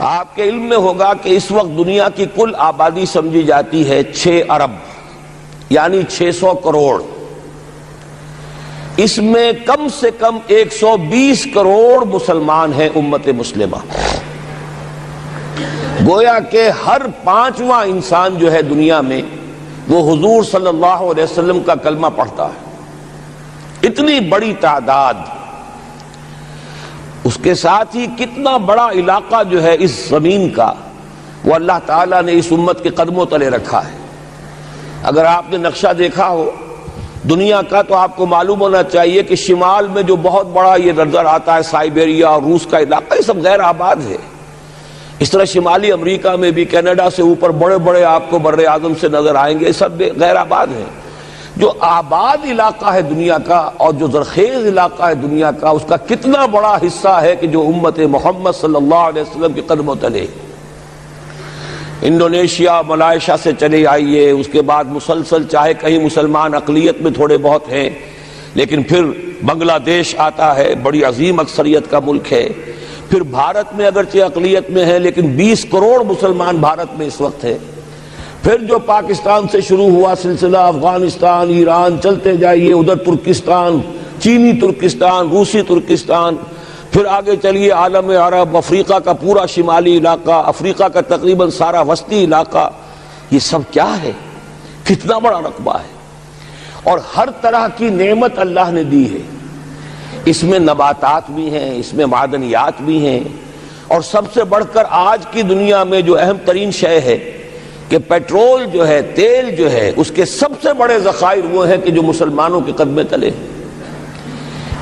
آپ کے علم میں ہوگا کہ اس وقت دنیا کی کل آبادی سمجھی جاتی ہے 6 ارب یعنی 600 کروڑ. اس میں کم سے کم 120 کروڑ مسلمان ہیں امت مسلمہ. گویا کہ ہر 5واں انسان جو ہے دنیا میں وہ حضور صلی اللہ علیہ وسلم کا کلمہ پڑھتا ہے. اتنی بڑی تعداد. اس کے ساتھ ہی کتنا بڑا علاقہ جو ہے اس زمین کا وہ اللہ تعالیٰ نے اس امت کے قدموں تلے رکھا ہے. اگر آپ نے نقشہ دیکھا ہو دنیا کا تو آپ کو معلوم ہونا چاہیے کہ شمال میں جو بہت بڑا یہ نظر آتا ہے سائبیریا اور روس کا علاقہ، یہ سب غیر آباد ہے. اس طرح شمالی امریکہ میں بھی کینیڈا سے اوپر بڑے بڑے آپ کو بر اعظم سے نظر آئیں گے، سب غیر آباد ہیں. جو آباد علاقہ ہے دنیا کا اور جو زرخیز علاقہ ہے دنیا کا، اس کا کتنا بڑا حصہ ہے کہ جو امت محمد صلی اللہ علیہ وسلم کے قدموں تلے. انڈونیشیا ملائیشیا سے چلے آئیے، اس کے بعد مسلسل چاہے کہیں مسلمان اقلیت میں تھوڑے بہت ہیں، لیکن پھر بنگلہ دیش آتا ہے، بڑی عظیم اکثریت کا ملک ہے. پھر بھارت میں اگرچہ اقلیت میں ہے لیکن 20 کروڑ مسلمان بھارت میں اس وقت ہے. پھر جو پاکستان سے شروع ہوا سلسلہ، افغانستان، ایران، چلتے جائیے ادھر ترکستان، چینی ترکستان، روسی ترکستان، پھر آگے چلیے عالم عرب، افریقہ کا پورا شمالی علاقہ، افریقہ کا تقریباً سارا وسطی علاقہ. یہ سب کیا ہے؟ کتنا بڑا رقبہ ہے. اور ہر طرح کی نعمت اللہ نے دی ہے. اس میں نباتات بھی ہیں، اس میں معدنیات بھی ہیں، اور سب سے بڑھ کر آج کی دنیا میں جو اہم ترین شے ہے کہ پیٹرول جو ہے، تیل جو ہے، اس کے سب سے بڑے ذخائر وہ ہیں کہ جو مسلمانوں کے قدمے تلے.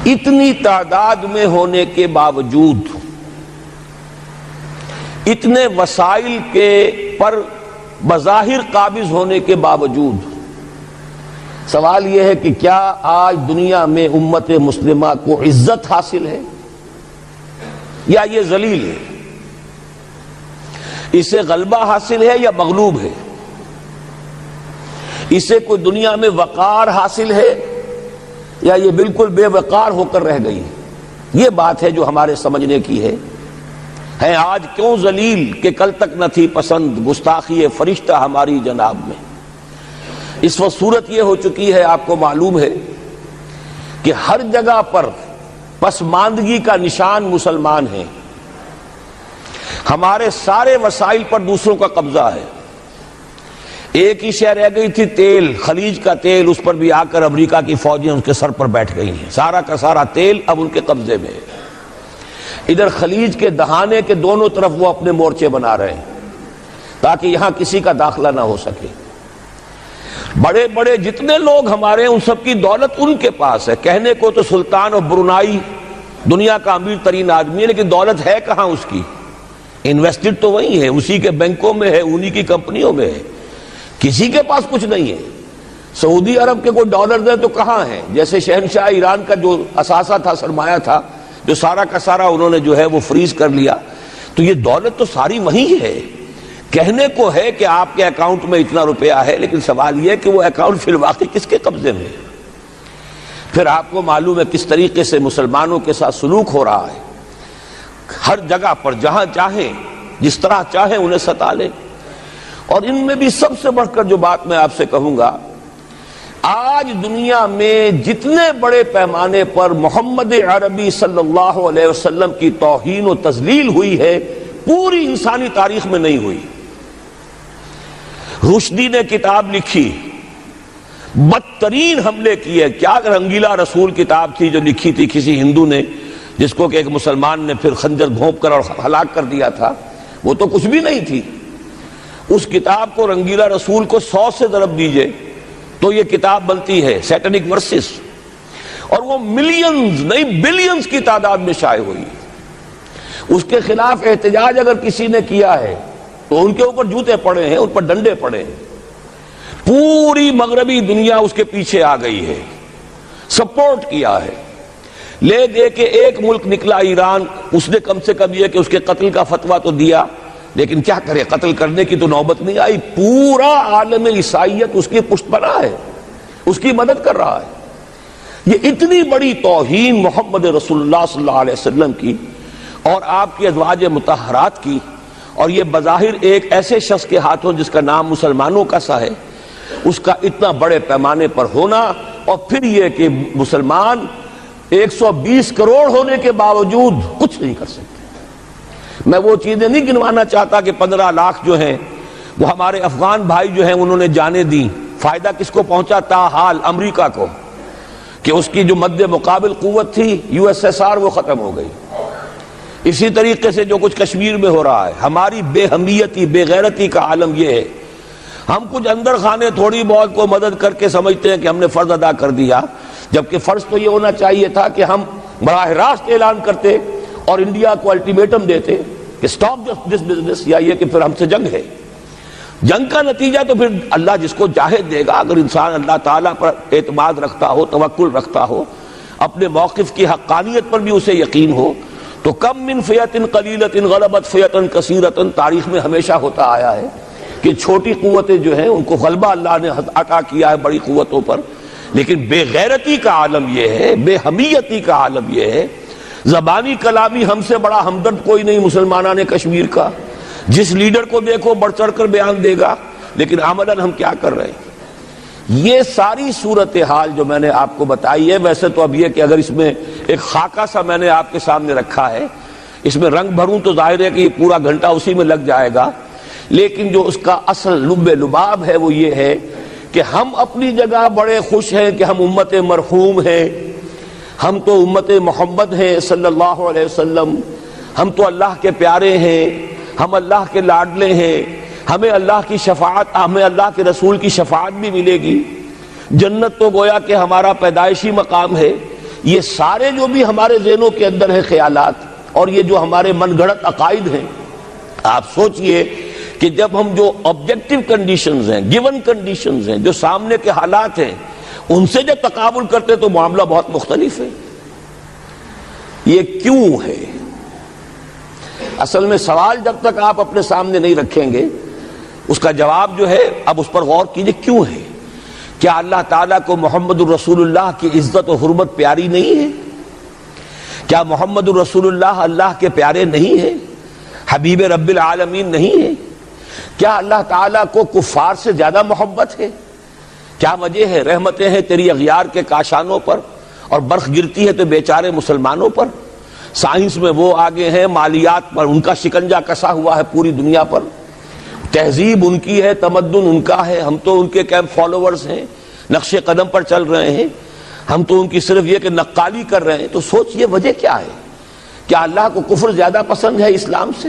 اتنی تعداد میں ہونے کے باوجود، اتنے وسائل کے پر بظاہر قابض ہونے کے باوجود، سوال یہ ہے کہ کیا آج دنیا میں امت مسلمہ کو عزت حاصل ہے یا یہ ذلیل ہے؟ اسے غلبہ حاصل ہے یا مغلوب ہے؟ اسے کوئی دنیا میں وقار حاصل ہے یا یہ بالکل بے وقار ہو کر رہ گئی؟ یہ بات ہے جو ہمارے سمجھنے کی ہے. آج کیوں ذلیل کہ کل تک نہ تھی پسند، گستاخی فرشتہ ہماری جناب میں. اس وقت صورت یہ ہو چکی ہے، آپ کو معلوم ہے کہ ہر جگہ پر پسماندگی کا نشان مسلمان ہیں. ہمارے سارے وسائل پر دوسروں کا قبضہ ہے. ایک ہی شے رہ گئی تھی تیل، خلیج کا تیل، اس پر بھی آ کر امریکہ کی فوجیں ان کے سر پر بیٹھ گئی ہیں. سارا کا سارا تیل اب ان کے قبضے میں ہے. ادھر خلیج کے دہانے کے دونوں طرف وہ اپنے مورچے بنا رہے ہیں تاکہ یہاں کسی کا داخلہ نہ ہو سکے. بڑے بڑے جتنے لوگ ہمارے ہیں ان سب کی دولت ان کے پاس ہے. کہنے کو تو سلطان اور برونائی دنیا کا امیر ترین آدمی ہے، لیکن دولت ہے کہاں اس کی؟ انویسٹڈ تو وہی ہے، اسی کے بینکوں میں ہے، انہی کی کمپنیوں میں ہے. کسی کے پاس کچھ نہیں ہے. سعودی عرب کے کوئی ڈالر ہے تو کہاں ہے؟ جیسے شہنشاہ ایران کا جو اثاثہ تھا، سرمایہ تھا، جو سارا کا سارا انہوں نے جو ہے وہ فریز کر لیا. تو یہ دولت تو ساری وہی ہے. کہنے کو ہے کہ آپ کے اکاؤنٹ میں اتنا روپیہ ہے، لیکن سوال یہ ہے کہ وہ اکاؤنٹ فی الواقع کس کے قبضے میں ہے؟ پھر آپ کو معلوم ہے کس طریقے سے مسلمانوں کے ساتھ سلوک ہو رہا ہے. ہر جگہ پر جہاں چاہیں، جس طرح چاہیں انہیں ستا لیں. اور ان میں بھی سب سے بڑھ کر جو بات میں آپ سے کہوں گا، آج دنیا میں جتنے بڑے پیمانے پر محمد عربی صلی اللہ علیہ وسلم کی توہین و تذلیل ہوئی ہے، پوری انسانی تاریخ میں نہیں ہوئی. رشدی نے کتاب لکھی، بدترین حملے کیے. کیا رنگیلا رسول کتاب تھی جو لکھی تھی کسی ہندو نے، جس کو کہ ایک مسلمان نے پھر خنجر گھونپ کر اور ہلاک کر دیا تھا. وہ تو کچھ بھی نہیں تھی. اس کتاب کو رنگیلا رسول کو 100 سے ضرب دیجئے تو یہ کتاب بنتی ہے سیٹنک ورسز، اور وہ ملینز نہیں بلینز کی تعداد میں شائع ہوئی. اس کے خلاف احتجاج اگر کسی نے کیا ہے تو ان کے اوپر جوتے پڑے ہیں، ان پر ڈنڈے پڑے ہیں. پوری مغربی دنیا اس کے پیچھے آ گئی ہے، سپورٹ کیا ہے. لے دے کے ایک ملک نکلا ایران، اس نے کم سے کم یہ کہ اس کے قتل کا فتویٰ تو دیا، لیکن کیا کرے، قتل کرنے کی تو نوبت نہیں آئی. پورا عالم عیسائیت اس کی پشت پناہ ہے، اس کی مدد کر رہا ہے. یہ اتنی بڑی توہین محمد رسول اللہ صلی اللہ علیہ وسلم کی اور آپ کی ازواج مطہرات کی اور یہ بظاہر ایک ایسے شخص کے ہاتھوں جس کا نام مسلمانوں کا سا ہے، اس کا اتنا بڑے پیمانے پر ہونا، اور پھر یہ کہ مسلمان 120 کروڑ ہونے کے باوجود کچھ نہیں کر سکتے۔ میں وہ چیزیں نہیں گنوانا چاہتا کہ 15 لاکھ جو ہیں وہ ہمارے افغان بھائی جو ہیں انہوں نے جانیں دیں، فائدہ کس کو پہنچا؟ تاحال امریکہ کو، کہ اس کی جو مد مقابل قوت تھی USSR وہ ختم ہو گئی۔ اسی طریقے سے جو کچھ کشمیر میں ہو رہا ہے، ہماری بے حمیتی، بے غیرتی کا عالم یہ ہے، ہم کچھ اندر خانے تھوڑی بہت کو مدد کر کے سمجھتے ہیں کہ ہم نے فرض ادا کر دیا، جبکہ فرض تو یہ ہونا چاہیے تھا کہ ہم براہ راست اعلان کرتے اور انڈیا کو الٹیمیٹم دیتے کہ سٹاپ دس بزنس، یا یہ کہ پھر ہم سے جنگ ہے۔ جنگ کا نتیجہ تو پھر اللہ جس کو چاہے دے گا، اگر انسان اللہ تعالیٰ پر اعتماد رکھتا ہو، توکل رکھتا ہو، اپنے موقف کی حقانیت پر بھی اسے یقین ہو، تو کم من فیۃ قلیلۃ غلبت فیۃ کثیرۃ، تاریخ میں ہمیشہ ہوتا آیا ہے کہ چھوٹی قوتیں جو ہیں ان کو غلبہ اللہ نے عطا کیا ہے بڑی قوتوں پر، لیکن بے غیرتی کا عالم یہ ہے، بے حمیتی کا عالم یہ ہے، زبانی کلامی ہم سے بڑا ہمدرد کوئی نہیں مسلمانان کشمیر کا، جس لیڈر کو دیکھو بڑھ چڑھ کر بیان دے گا، لیکن عملاً ہم کیا کر رہے ہیں؟ یہ ساری صورتحال جو میں نے آپ کو بتائی ہے، ویسے تو اب یہ کہ اگر اس میں ایک خاکہ سا میں نے آپ کے سامنے رکھا ہے، اس میں رنگ بھروں تو ظاہر ہے کہ یہ پورا گھنٹہ اسی میں لگ جائے گا، لیکن جو اس کا اصل لب لباب ہے وہ یہ ہے کہ ہم اپنی جگہ بڑے خوش ہیں کہ ہم امت مرحوم ہیں، ہم تو امت محمد ہیں صلی اللہ علیہ وسلم، ہم تو اللہ کے پیارے ہیں، ہم اللہ کے لاڈلے ہیں، ہمیں اللہ کی شفاعت، ہمیں اللہ کے رسول کی شفاعت بھی ملے گی، جنت تو گویا کہ ہمارا پیدائشی مقام ہے۔ یہ سارے جو بھی ہمارے ذہنوں کے اندر ہیں خیالات، اور یہ جو ہمارے من گھڑت عقائد ہیں، آپ سوچئے کہ جب ہم جو آبجیکٹیو کنڈیشنز ہیں، گیون کنڈیشنز ہیں، جو سامنے کے حالات ہیں، ان سے جب تقابل کرتے تو معاملہ بہت مختلف ہے۔ یہ کیوں ہے؟ اصل میں سوال جب تک آپ اپنے سامنے نہیں رکھیں گے، اس کا جواب جو ہے اب اس پر غور کیجئے، کیوں ہے؟ کیا اللہ تعالیٰ کو محمد الرسول اللہ کی عزت و حرمت پیاری نہیں ہے؟ کیا محمد الرسول اللہ اللہ کے پیارے نہیں ہیں؟ حبیب رب العالمین نہیں ہے؟ کیا اللہ تعالیٰ کو کفار سے زیادہ محبت ہے؟ کیا وجہ ہے؟ رحمتیں ہیں تیری اغیار کے کاشانوں پر، اور برف گرتی ہے تو بیچارے مسلمانوں پر۔ سائنس میں وہ آگے ہیں، مالیات پر ان کا شکنجہ کسا ہوا ہے پوری دنیا پر، تہذیب ان کی ہے، تمدن ان کا ہے، ہم تو ان کے کیمپ فالوورز ہیں، نقش قدم پر چل رہے ہیں، ہم تو ان کی صرف یہ کہ نقالی کر رہے ہیں۔ تو سوچئے وجہ کیا ہے؟ کیا اللہ کو کفر زیادہ پسند ہے اسلام سے؟